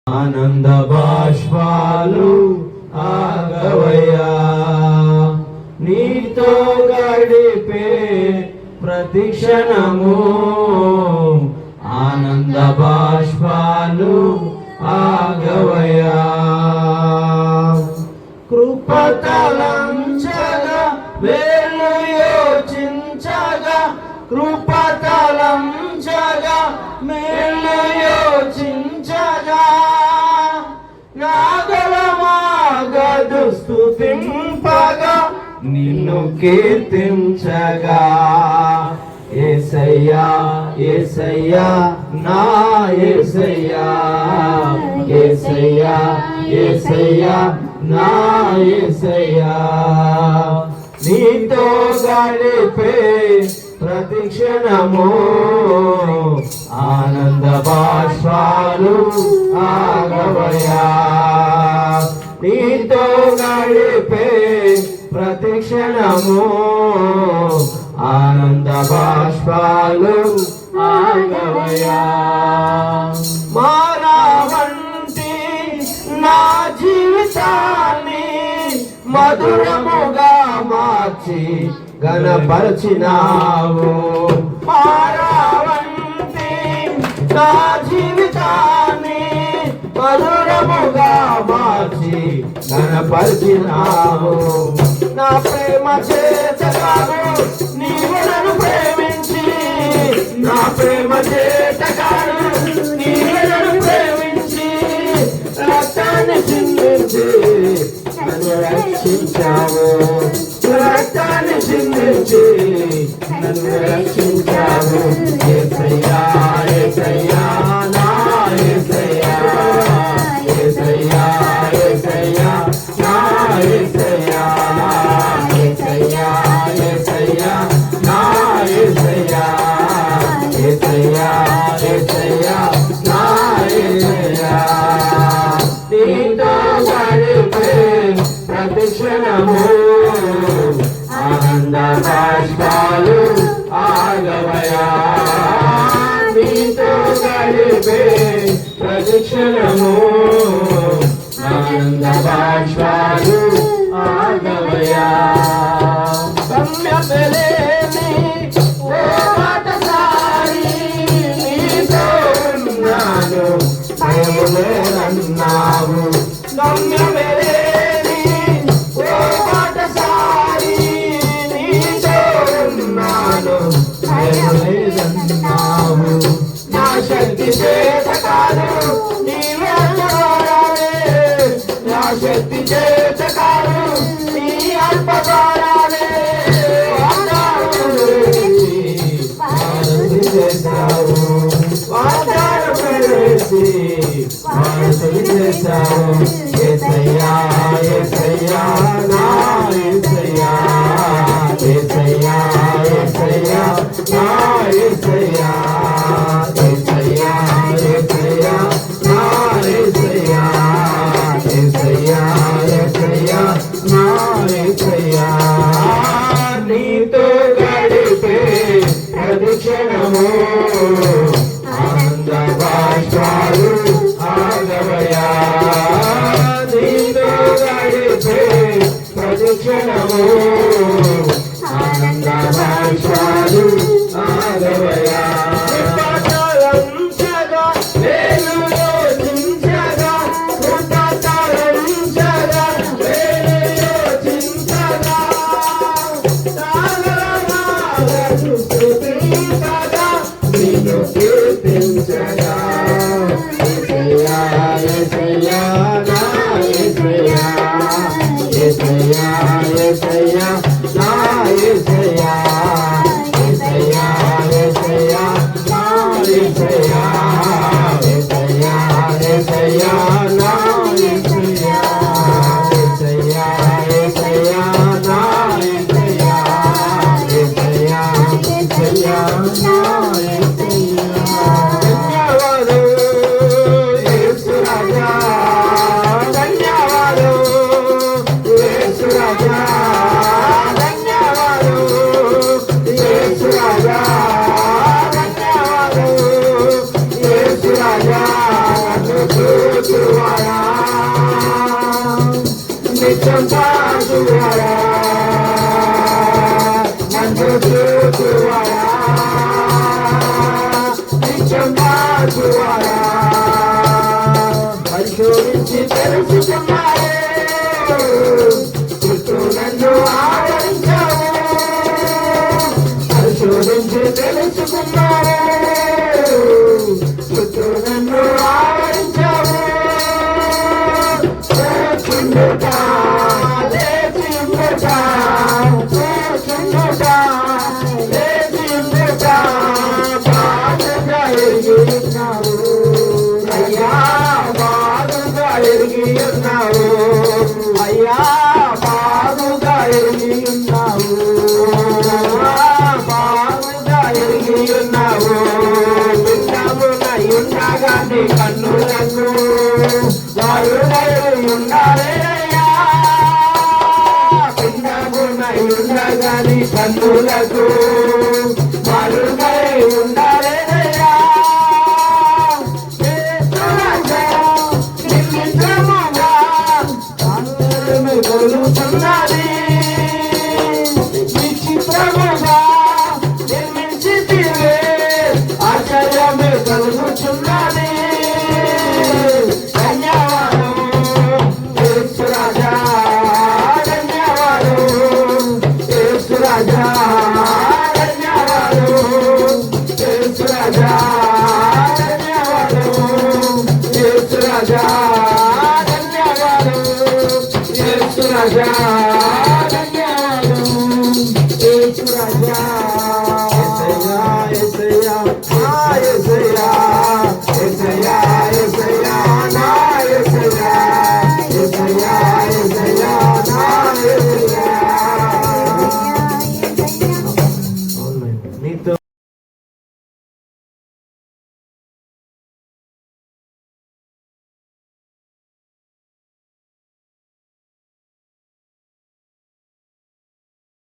ఆనంద బాష్పాలు ఆగవయ్యా, నీతో గడిపే ప్రతిక్షణము ఆనంద బాష్పాలు ఆగవయ్యా. కృపతలంచగా వేలు యోచించగా, కృపతలంచగా మేలు యోచించగా, నాగలమాగదు స్తుతింపగా నిన్ను కీర్తించగా. యేసయ్యా యేసయ్యా నా యేసయ్యా, యేసయ్యా యేసయ్యా నా యేసయ్యా, నీతో గడిపే ప్రతిక్షణము ఆనంద బాష్పాలు ఆగవయ్యా, నీతో గడిపే ప్రతిక్షణము ఆనంద బాష్పాలు ఆగవయ్యా. మానవంటి నా జీవితాన్ని మధురముగా మార్చి ఘనపరచినావు. మానవంటి నా జీవితాన్ని మధురముగా మార్చి ఘనపరచినావు. నా ప్రేమ చేత కాదు నీవు నన్ను ప్రేమించి, నా ప్రేమ చేత కాదు నీవు నన్ను ప్రేమించి, రక్తాన్ని చిందించి నన్ను రక్షించావు, రక్తాన్ని చిందించి నన్ను రక్షించావు. యేసయ్యా యేసయ్యా నా యేసయ్యా, యేసయ్యా యేసయ్యా నా యేసయ్యా, యేసయ్యా యేసయ్యా నా యేసయ్యా, యేసయ్యా యేసయ్యా నా యేసయ్యా, నీతో గడిపే ప్రతిక్షణము ఆనంద బాష్పాలు ఆగవయ్యా, నీతో గడిపే ప్రతిక్షణము ఆనంద బాష్పాలు ఆగవయ్యా. గమ్యమలేని ఓ బాటసారి నీతో ఉన్నాను భయములేనన్నావు, గమ్యమలేని ఓ బాటసారి నీతో ఉన్నాను భయములేనన్నావు. నా శక్తి చేత కాదు నీవే అల్పకారాలే, నా శక్తి చేత కాదు నీ అల్పకారాలే, చేశావు వాగ్దానం చేసి మనసులు చేశావు. యేసయ్యా యేసయ్యా నా యేసయ్యా, యేసయ్యా యేసయ్యా నా యేసయ్యా, యేసయ్యా యేసయ్యా నా యేసయ్యా, యేసయ్యా యేసయ్యా నా యేసయ్యా, నీతో గడిపే ప్రతిక్షణము ఆనంద బాష్పాలు ఆగవయ్యా, నీతో గడిపే ప్రతిక్షణము ఆనంద బాష్పాలు ఆగవయ్యా. కృపతలంచగా వేలు యోచించగా, కృపతలంచగా వేలు యోచించగా, నాగలమాగదు స్తుతింపగా నిన్ను కీర్తించగా. యేసయ్యా యేసయ్యా నా యేసయ్యా, యేసయ్యా యేసయ్యా నా యేసయ్యా, యేసయ్యా యేసయ్యా నా యేసయ్యా, యేసయ్యా యేసయ్యా నా యేసయ్యా, యేసయ్యా యేసయ్యా నా యేసయ్యా, యేసయ్యా యేసయ్యా నా యేసయ్యా. ధన్యవాదాలు యేసు రాజా, ధన్యవాదాలు యేసు రాజా, ధన్యవాదాలు యేసు రాజా, ధన్యవాదాలు యేసు రాజా, చూచువాడా నిత్యం కాచువాడా నన్ను చూచువాడా నిత్యం కాచువాడా పరిశోధించి తెలుసుకున్నాడే చుట్టూ నన్ను ఆవరించావు పరిశోధించి తెలుసుకున్నాడే చుట్టూ నన్ను ఆవరించావు కూర్చుండుట లేచి ఉండుట కూర్చుండుట లేచి ఉండుట బాధగా ఎరిగి ఉన్నావు అయ్యా బాధగా ఎరిగి ఉన్నావు అయ్యా బాధగా ఎరిగి ఉన్నావు బాధగా ఎరిగి ఉన్నావు ఉండగానే కన్నులకు వారుడై ఉండాలయ్యా పిండమునై ఉండగానే కన్నులకు వారుడై ఉండాలయ్యా నిర్మించముగా కొలుతున్నది విచిత్రముగా నిర్మించి తీరే ఆశ్చర్యమే కలుగుచున్నది ధన్యవాదం యేసు రాజా ధన్యవాదం యేసు రాజా ధన్యవాదం యేసు రాజా ధన్యవాదం యేసు రాజా ధన్యవాదం యేసు రాజా